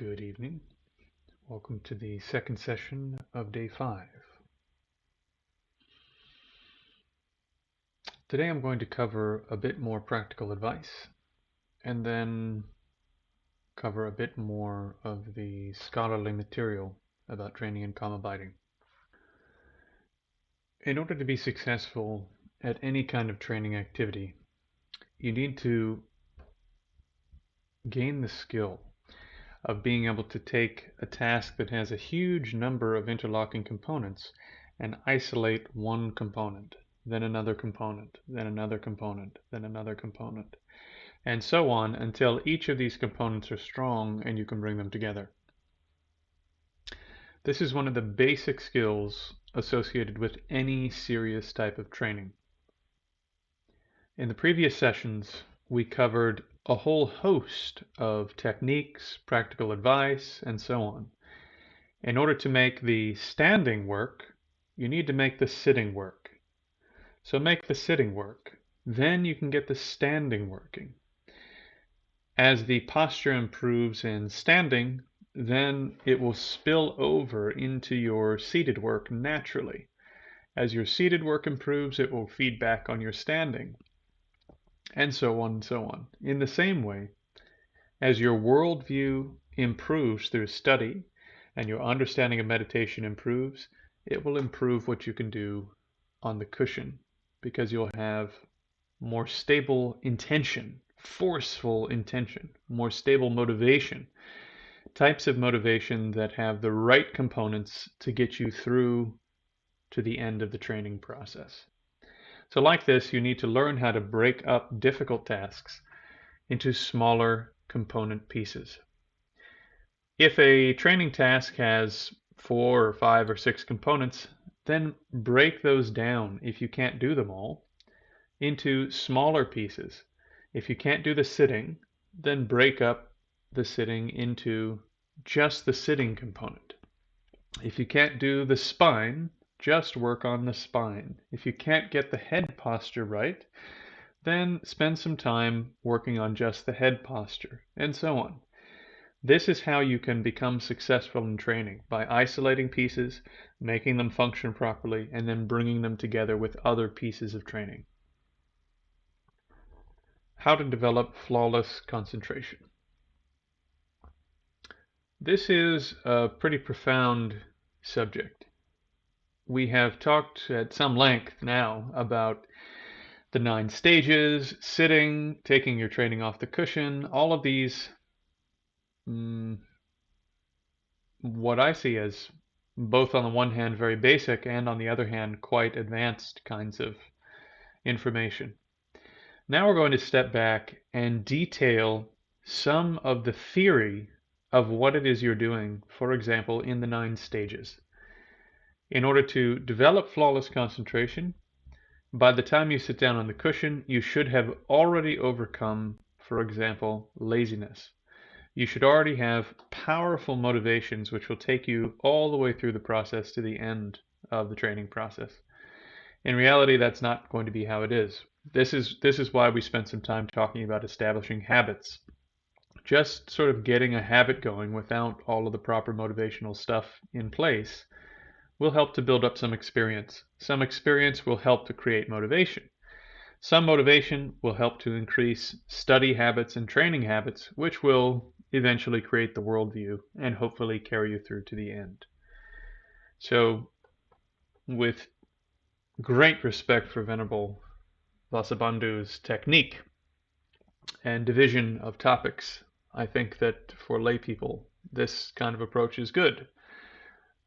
Good evening. Welcome to the second session of day 5. Today I'm going to cover a bit more practical advice and then cover a bit more of the scholarly material about training in calm abiding. In order to be successful at any kind of training activity, you need to gain the skill of being able to take a task that has a huge number of interlocking components and isolate one component, then another component, then another component, then another component, and so on until each of these components are strong and you can bring them together. This is one of the basic skills associated with any serious type of training. In the previous sessions, we covered a whole host of techniques, practical advice, and so on. In order to make the standing work, you need to make the sitting work. So make the sitting work. Then you can get the standing working. As the posture improves in standing, then it will spill over into your seated work naturally. As your seated work improves, it will feed back on your standing, and so on and so on. In the same way, as your worldview improves through study and your understanding of meditation improves, it will improve what you can do on the cushion because you'll have more stable intention, forceful intention, more stable motivation, types of motivation that have the right components to get you through to the end of the training process. So like this, you need to learn how to break up difficult tasks into smaller component pieces. If a training task has 4 or 5 or 6 components, then break those down, if you can't do them all, into smaller pieces. If you can't do the sitting, then break up the sitting into just the sitting component. If you can't do the spine, just work on the spine. If you can't get the head posture right, then spend some time working on just the head posture, and so on. This is how you can become successful in training, by isolating pieces, making them function properly, and then bringing them together with other pieces of training. How to develop flawless concentration. This is a pretty profound subject. We have talked at some length now about the 9 stages, sitting, taking your training off the cushion, all of these, what I see as both on the one hand very basic and on the other hand quite advanced kinds of information. Now we're going to step back and detail some of the theory of what it is you're doing, for example, in the 9 stages. In order to develop flawless concentration, by the time you sit down on the cushion, you should have already overcome, for example, laziness. You should already have powerful motivations which will take you all the way through the process to the end of the training process. In reality, that's not going to be how it is. This is why we spent some time talking about establishing habits. Just sort of getting a habit going without all of the proper motivational stuff in place will help to build up some experience. Some experience will help to create motivation. Some motivation will help to increase study habits and training habits, which will eventually create the worldview and hopefully carry you through to the end. So, with great respect for Venerable Vasubandhu's technique and division of topics, I think that for lay people, this kind of approach is good.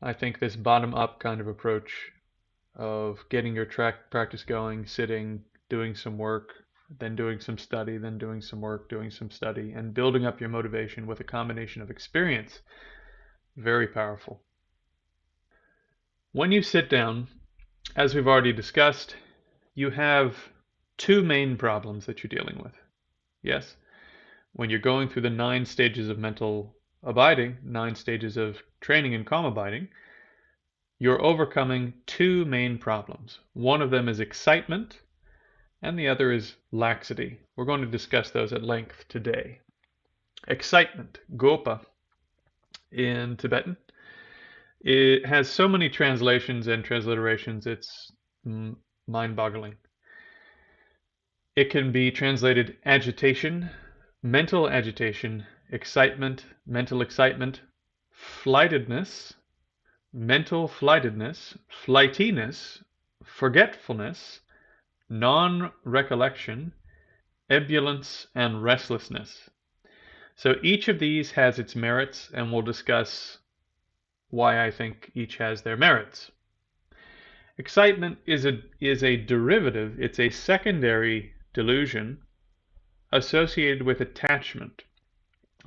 I think this bottom-up kind of approach of getting your practice going, sitting, doing some work, then doing some study, then doing some work, doing some study, and building up your motivation with a combination of experience, very powerful. When you sit down, as we've already discussed, you have 2 main problems that you're dealing with. Yes, when you're going through the 9 stages of mental abiding, 9 stages of training in calm abiding, you're overcoming 2 main problems. One of them is excitement, and the other is laxity. We're going to discuss those at length today. Excitement, Göpa, in Tibetan. It has so many translations and transliterations, it's mind-boggling. It can be translated agitation, mental agitation, excitement, mental excitement, flightedness, mental flightedness, flightiness, forgetfulness, non-recollection, ebullience, and restlessness. So each of these has its merits, and we'll discuss why I think each has their merits. Excitement is a derivative, it's a secondary delusion associated with attachment.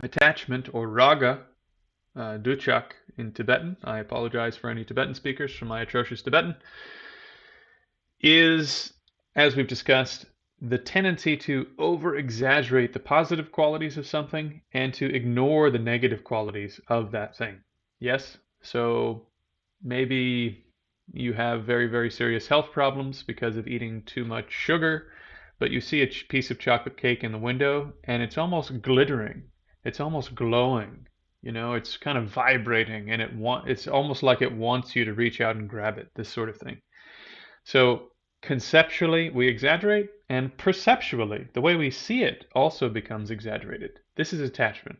Attachment, or raga, duchak in Tibetan, I apologize for any Tibetan speakers for my atrocious Tibetan, is, as we've discussed, the tendency to over-exaggerate the positive qualities of something and to ignore the negative qualities of that thing. Yes? So maybe you have very, very serious health problems because of eating too much sugar, but you see a piece of chocolate cake in the window and it's almost glittering. It's almost glowing. You know, it's kind of vibrating and it's almost like it wants you to reach out and grab it, this sort of thing. So conceptually, we exaggerate, and perceptually, the way we see it also becomes exaggerated. This is attachment.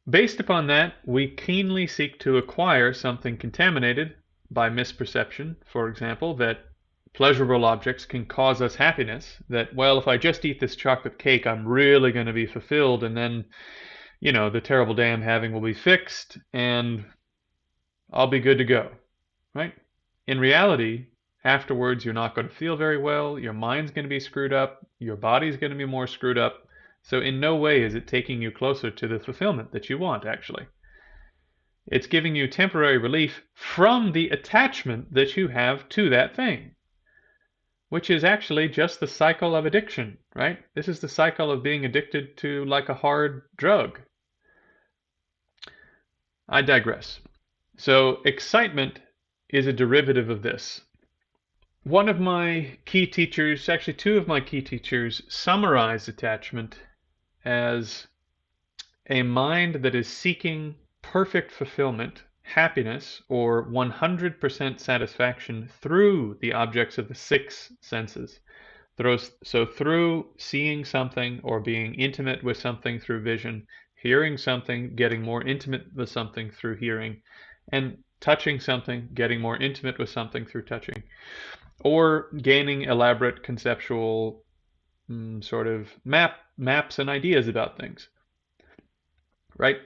Based upon that, we keenly seek to acquire something contaminated by misperception, for example, that pleasurable objects can cause us happiness, that, well, if I just eat this chocolate cake, I'm really going to be fulfilled, and then, you know, the terrible day I'm having will be fixed, and I'll be good to go, right? In reality, afterwards, you're not going to feel very well, your mind's going to be screwed up, your body's going to be more screwed up, so in no way is it taking you closer to the fulfillment that you want, actually. It's giving you temporary relief from the attachment that you have to that thing, which is actually just the cycle of addiction, right? This is the cycle of being addicted to like a hard drug. I digress. So excitement is a derivative of this. One of my key teachers, actually two of my key teachers, summarize attachment as a mind that is seeking perfect fulfillment, happiness, or 100% satisfaction through the objects of the six senses. So through seeing something or being intimate with something through vision, hearing something, getting more intimate with something through hearing, and touching something, getting more intimate with something through touching, or gaining elaborate conceptual sort of maps and ideas about things, right?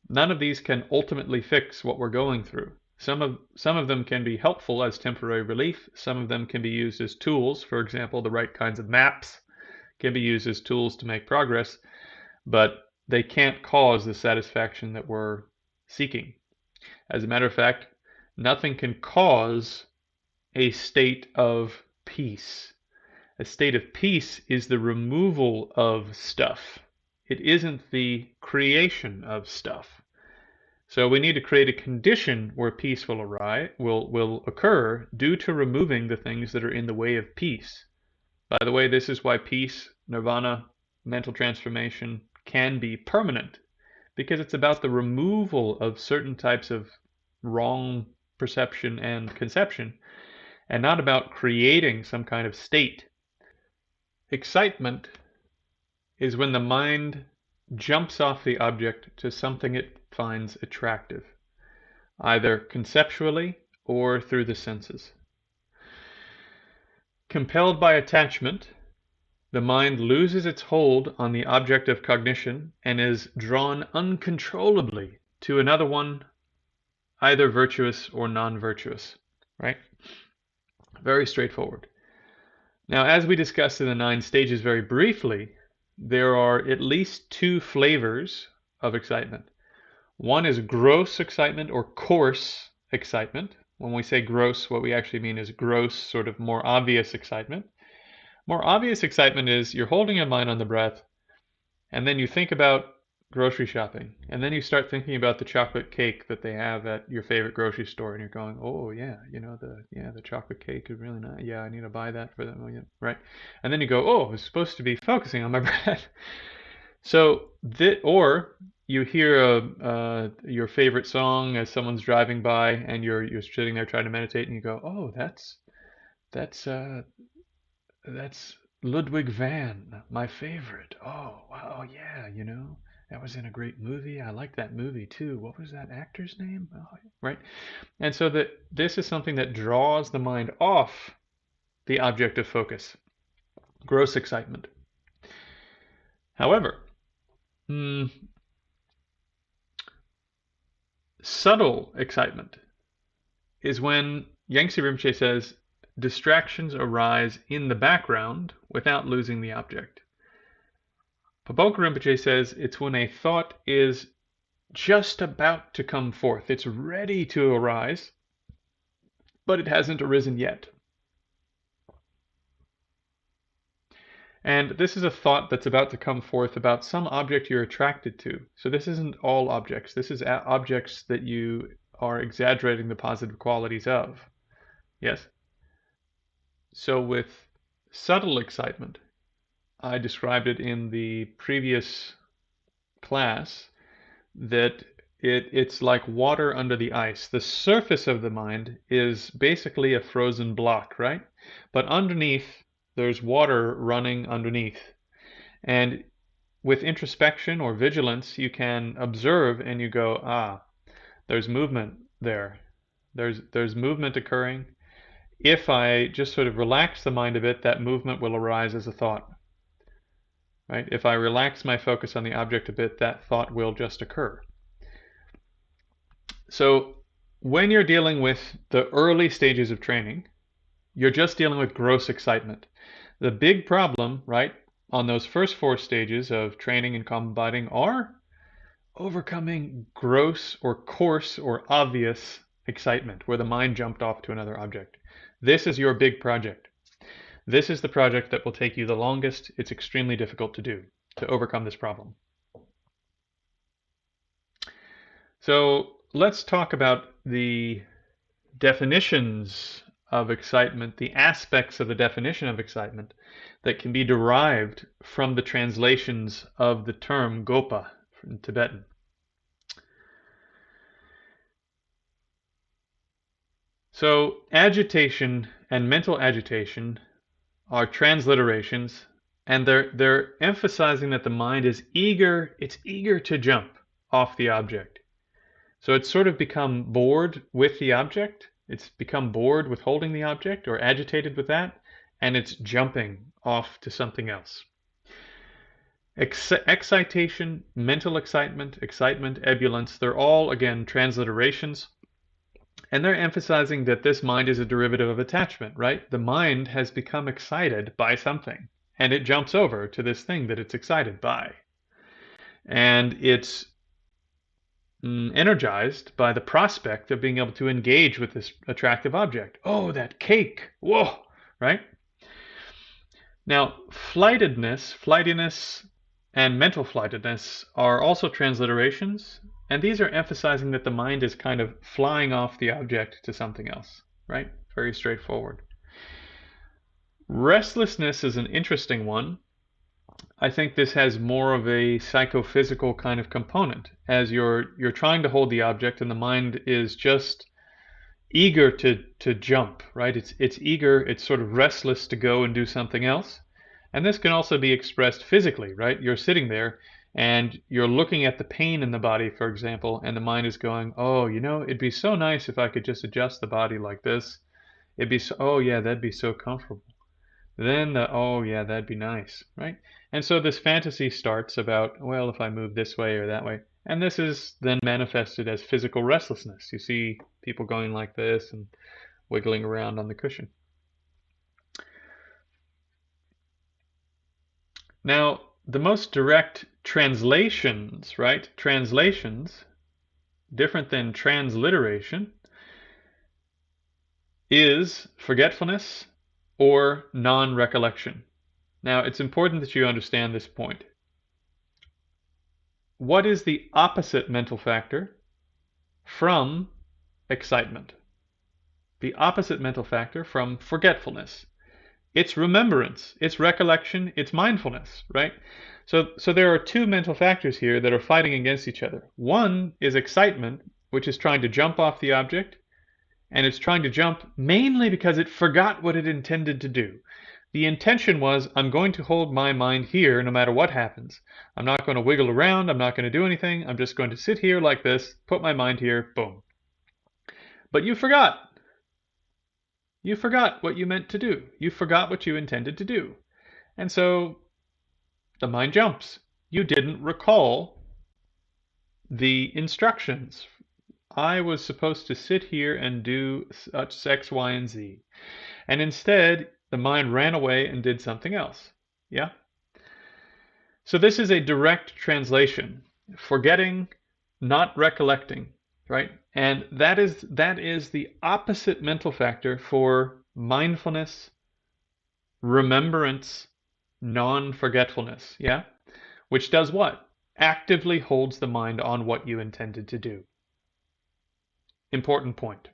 None of these can ultimately fix what we're going through. Some of them can be helpful as temporary relief. Some of them can be used as tools. For example, the right kinds of maps can be used as tools to make progress, but they can't cause the satisfaction that we're seeking. As a matter of fact, nothing can cause a state of peace. A state of peace is the removal of stuff. It isn't the creation of stuff. So we need to create a condition where peace will occur due to removing the things that are in the way of peace. By the way, this is why peace, nirvana, mental transformation can be permanent, because it's about the removal of certain types of wrong perception and conception, and not about creating some kind of state. Excitement is when the mind jumps off the object to something it finds attractive, either conceptually or through the senses. Compelled by attachment, the mind loses its hold on the object of cognition and is drawn uncontrollably to another one, either virtuous or non-virtuous, right? Very straightforward. Now, as we discussed in the 9 stages very briefly, there are at least 2 flavors of excitement. One is gross excitement or coarse excitement. When we say gross, what we actually mean is gross, sort of more obvious excitement. More obvious excitement is you're holding your mind on the breath, and then you think about grocery shopping, and then you start thinking about the chocolate cake that they have at your favorite grocery store, and you're going, oh yeah, you know, the chocolate cake is really nice. Yeah, I need to buy that for them, right? And then you go, oh, I was supposed to be focusing on my breath. So, or you hear your favorite song as someone's driving by, and you're sitting there trying to meditate, and you go, "Oh, that's uh, that's Ludwig van, my favorite. Oh, wow, yeah, that was in a great movie. I like that movie too. What was that actor's name?" Oh, right? And so this is something that draws the mind off the object of focus. Gross excitement. However, subtle excitement is when Yangtze Rinpoche says distractions arise in the background without losing the object. Paboka Rinpoche says it's when a thought is just about to come forth. It's ready to arise, but it hasn't arisen yet. And this is a thought that's about to come forth about some object you're attracted to. So this isn't all objects. This is objects that you are exaggerating the positive qualities of. Yes? So with subtle excitement, I described it in the previous class that it's like water under the ice. The surface of the mind is basically a frozen block, right? But underneath, there's water running underneath. And with introspection or vigilance, you can observe and you go, ah, there's movement there. There's movement occurring. If I just sort of relax the mind a bit, that movement will arise as a thought. Right? If I relax my focus on the object a bit, that thought will just occur. So when you're dealing with the early stages of training, you're just dealing with gross excitement. The big problem, right, on those first 4 stages of training and calm abiding are overcoming gross or coarse or obvious excitement where the mind jumped off to another object. This is your big project. This is the project that will take you the longest. It's extremely difficult to do, to overcome this problem. So let's talk about the definitions of excitement, the aspects of the definition of excitement that can be derived from the translations of the term Göpa in Tibetan. So agitation and mental agitation are transliterations, and they're emphasizing that the mind is eager, it's eager to jump off the object. So it's sort of become bored with the object, it's become bored with holding the object or agitated with that, and it's jumping off to something else. Excitation, mental excitement, ebullience, they're all, again, transliterations. And they're emphasizing that this mind is a derivative of attachment, right? The mind has become excited by something, and it jumps over to this thing that it's excited by. And it's energized by the prospect of being able to engage with this attractive object. Oh, that cake! Whoa! Right? Now, flightiness, and mental flightiness are also transliterations. And these are emphasizing that the mind is kind of flying off the object to something else, right? Very straightforward. Restlessness is an interesting one. I think this has more of a psychophysical kind of component, as you're trying to hold the object and the mind is just eager to jump, right? It's eager, it's sort of restless to go and do something else. And this can also be expressed physically, right? You're sitting there and you're looking at the pain in the body, for example, and the mind is going, oh, it'd be so nice if I could just adjust the body like this. It'd be so, oh yeah, that'd be so comfortable. Then oh yeah, that'd be nice, right? And so this fantasy starts about, well, if I move this way or that way. And this is then manifested as physical restlessness. You see people going like this and wiggling around on the cushion. Now, the most direct translations, right? Translations, different than transliteration, is forgetfulness or non-recollection. Now, it's important that you understand this point. What is the opposite mental factor from excitement? The opposite mental factor from forgetfulness It's remembrance, it's recollection, it's mindfulness, right? So there are two mental factors here that are fighting against each other. One is excitement, which is trying to jump off the object, and it's trying to jump mainly because it forgot what it intended to do. The intention was, I'm going to hold my mind here no matter what happens. I'm not going to wiggle around, I'm not going to do anything, I'm just going to sit here like this, put my mind here, boom. But you forgot. You forgot what you meant to do. You forgot what you intended to do. And so the mind jumps. You didn't recall the instructions. I was supposed to sit here and do such X, Y, and Z. And instead, the mind ran away and did something else. Yeah? So this is a direct translation. Forgetting, not recollecting, right? And that is the opposite mental factor for mindfulness, remembrance, non-forgetfulness, yeah? Which does what? Actively holds the mind on what you intended to do. Important point.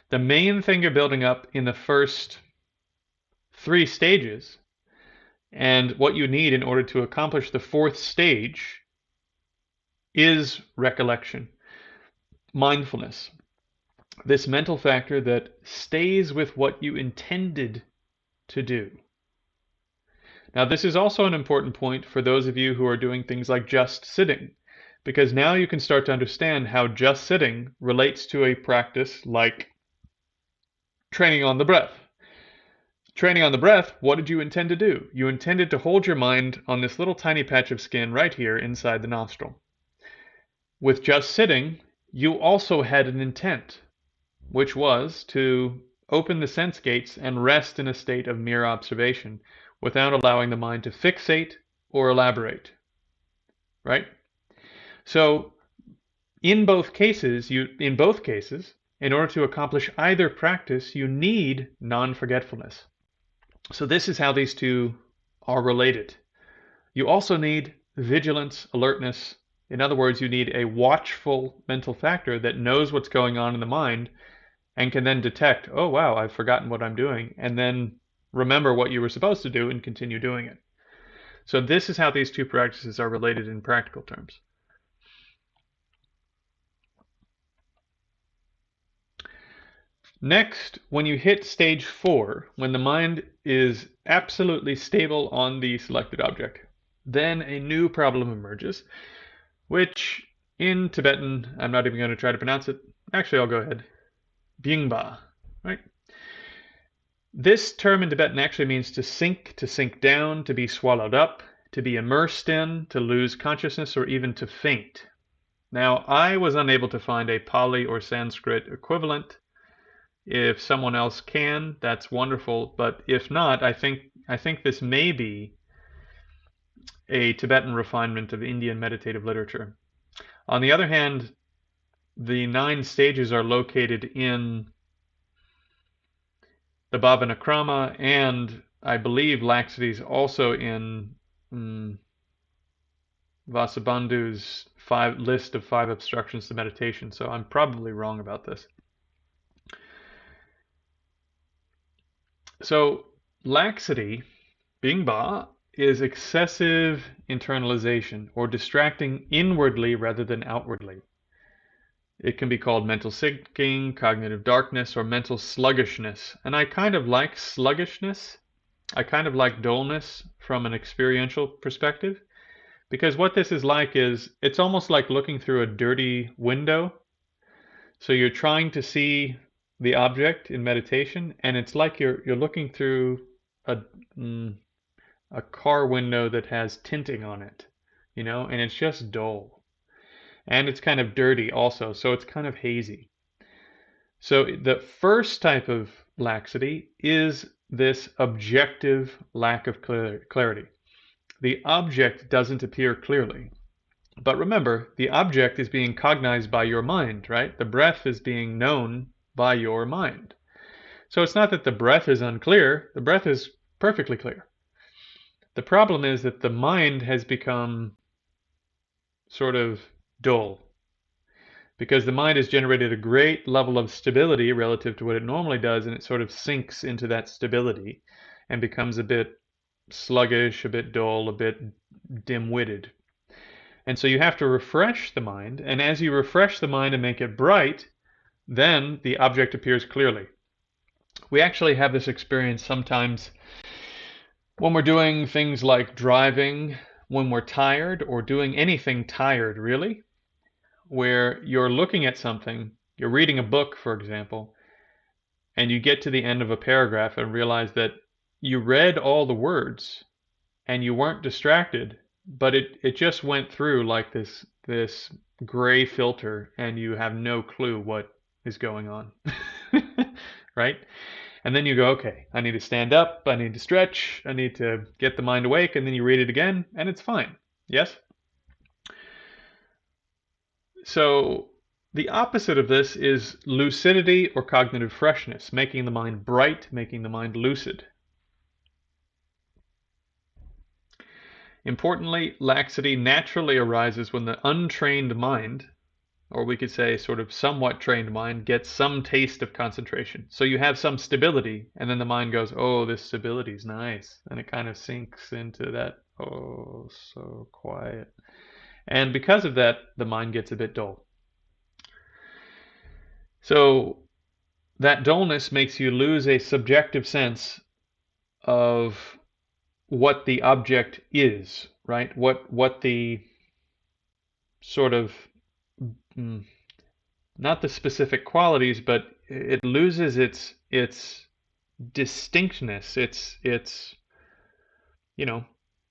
The main thing you're building up in the first 3 stages, and what you need in order to accomplish the 4th stage, is recollection, mindfulness. This mental factor that stays with what you intended to do. Now, this is also an important point for those of you who are doing things like just sitting, because now you can start to understand how just sitting relates to a practice like training on the breath. Training on the breath, what did you intend to do? You intended to hold your mind on this little tiny patch of skin right here inside the nostril. With just sitting, you also had an intent, which was to open the sense gates and rest in a state of mere observation without allowing the mind to fixate or elaborate. Right? So in both cases, in order to accomplish either practice, you need non-forgetfulness. So this is how these two are related. You also need vigilance, alertness. In other words, you need a watchful mental factor that knows what's going on in the mind and can then detect, oh wow, I've forgotten what I'm doing, and then remember what you were supposed to do and continue doing it. So this is how these two practices are related in practical terms. Next, when you hit stage 4, when the mind is absolutely stable on the selected object, then a new problem emerges, which in Tibetan, I'm not even going to try to pronounce it. Actually, I'll go ahead. Bying, right? This term in Tibetan actually means to sink down, to be swallowed up, to be immersed in, to lose consciousness, or even to faint. Now, I was unable to find a Pali or Sanskrit equivalent. If someone else can, that's wonderful, but if not, I think this may be a Tibetan refinement of Indian meditative literature. On the other hand, the 9 stages are located in the Bhavanakrama, and I believe Laxity is also in Vasubandhu's list of 5 obstructions to meditation, so I'm probably wrong about this. So laxity, Bying Ba, is excessive internalization or distracting inwardly rather than outwardly. It can be called mental sinking, cognitive darkness, or mental sluggishness. And I kind of like sluggishness. I kind of like dullness from an experiential perspective. Because what this is like is, it's almost like looking through a dirty window. So you're trying to see the object in meditation, and it's like you're looking through a car window that has tinting on it, and it's just dull. And it's kind of dirty also, so it's kind of hazy. So the first type of laxity is this objective lack of clarity. The object doesn't appear clearly. But remember, the object is being cognized by your mind, right? The breath is being known by your mind. So it's not that the breath is unclear, the breath is perfectly clear. The problem is that the mind has become sort of dull. because the mind has generated a great level of stability relative to what it normally does, and it sort of sinks into that stability and becomes a bit sluggish, a bit dull, a bit dim-witted. And so you have to refresh the mind, and as you refresh the mind and make it bright, then the object appears clearly. We actually have this experience sometimes when we're doing things like driving, when we're tired, or doing anything tired, really, where you're looking at something, you're reading a book, for example, and you get to the end of a paragraph and realize that you read all the words and you weren't distracted, but it just went through like this gray filter and you have no clue what is going on. Right? And then you go, okay, I need to stand up, I need to stretch, I need to get the mind awake, and then you read it again and it's fine. Yes? So the opposite of this is lucidity or cognitive freshness, making the mind bright, making the mind lucid. Importantly, laxity naturally arises when the untrained mind, or we could say sort of somewhat trained mind, gets some taste of concentration. So you have some stability, and then the mind goes, oh, this stability is nice. And it kind of sinks into that, oh, so quiet. And because of that, the mind gets a bit dull. So that dullness makes you lose a subjective sense of what the object is, right? What the sort of not the specific qualities, but it loses its distinctness. It's you know,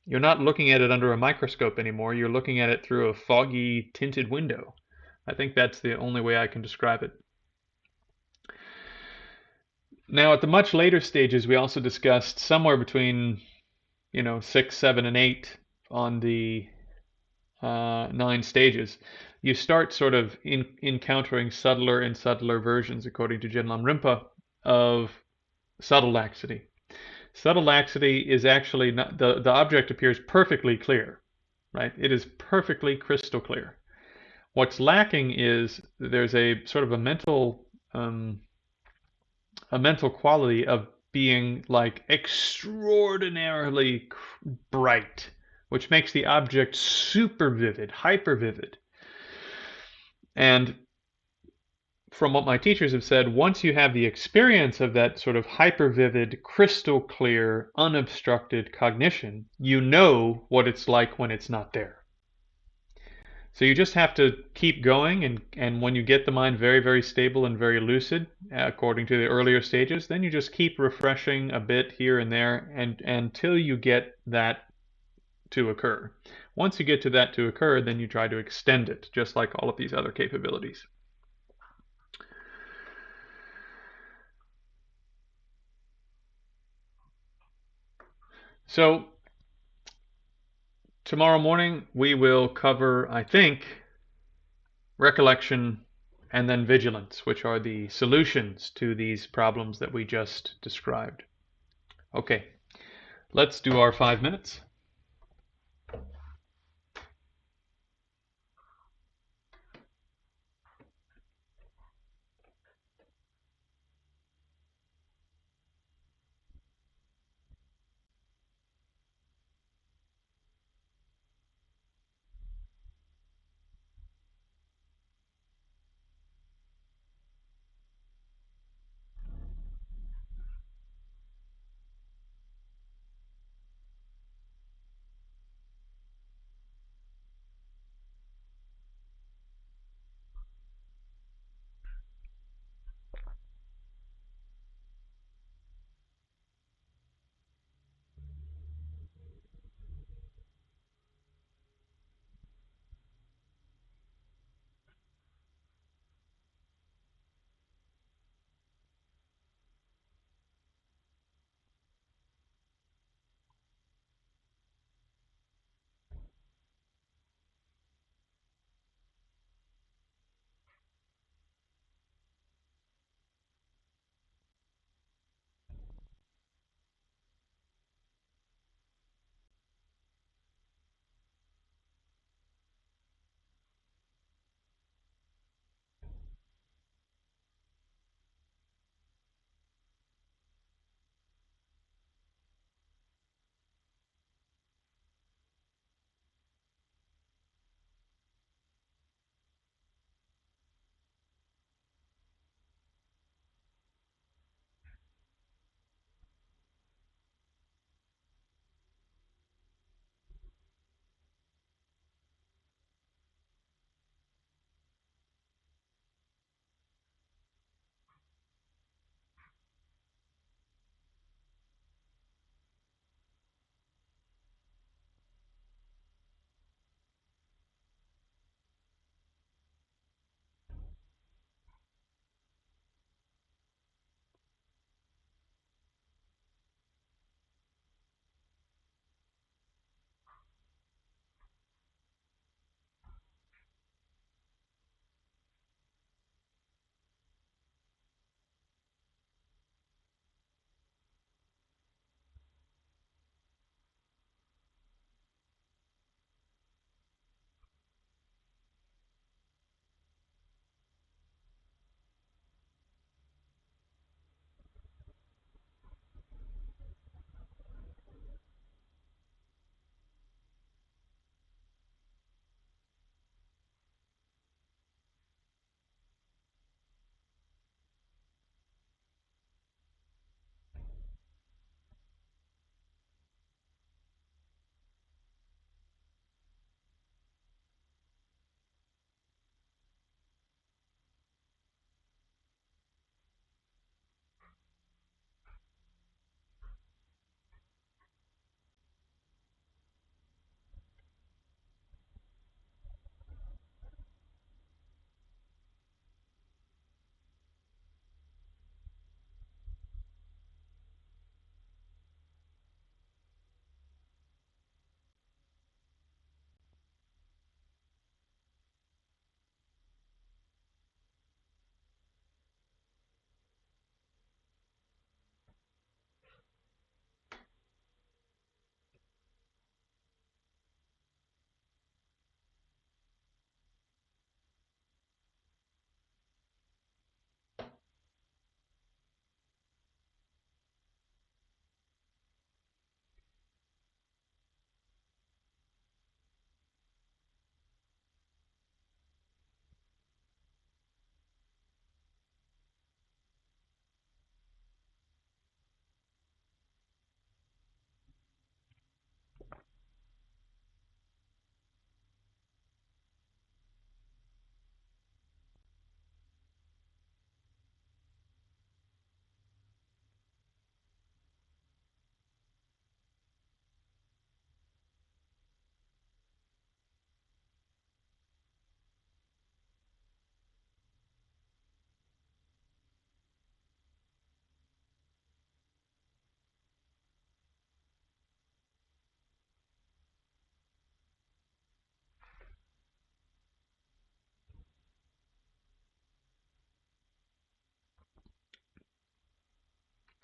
you're not looking at it under a microscope anymore. You're looking at it through a foggy tinted window. I think that's the only way I can describe it. Now, at the much later stages, we also discussed somewhere between 6, 7, and 8 on the 9 stages. You start sort of encountering subtler and subtler versions, according to Jinlam Rinpa, of subtle laxity. Subtle laxity is actually not, the object appears perfectly clear, right? It is perfectly crystal clear. What's lacking is there's a sort of a mental quality of being like extraordinarily bright, which makes the object super vivid, hyper vivid. And from what my teachers have said, once you have the experience of that sort of hyper vivid, crystal clear, unobstructed cognition, you know what it's like when it's not there. So you just have to keep going, and when you get the mind very, very stable and very lucid, according to the earlier stages, then you just keep refreshing a bit here and there and until you get that to occur. Once you get to that to occur, then you try to extend it, just like all of these other capabilities. So tomorrow morning we will cover, I think, recollection and then vigilance, which are the solutions to these problems that we just described. Okay, let's do our 5 minutes.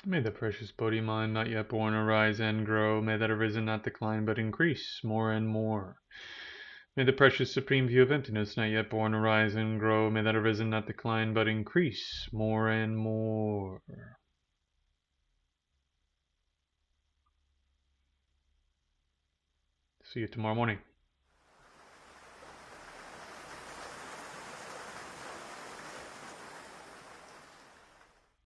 May the precious Bodhi mind not yet born arise and grow. May that arisen not decline but increase more and more. May the precious supreme view of emptiness not yet born arise and grow. May that arisen not decline but increase more and more. See you tomorrow morning.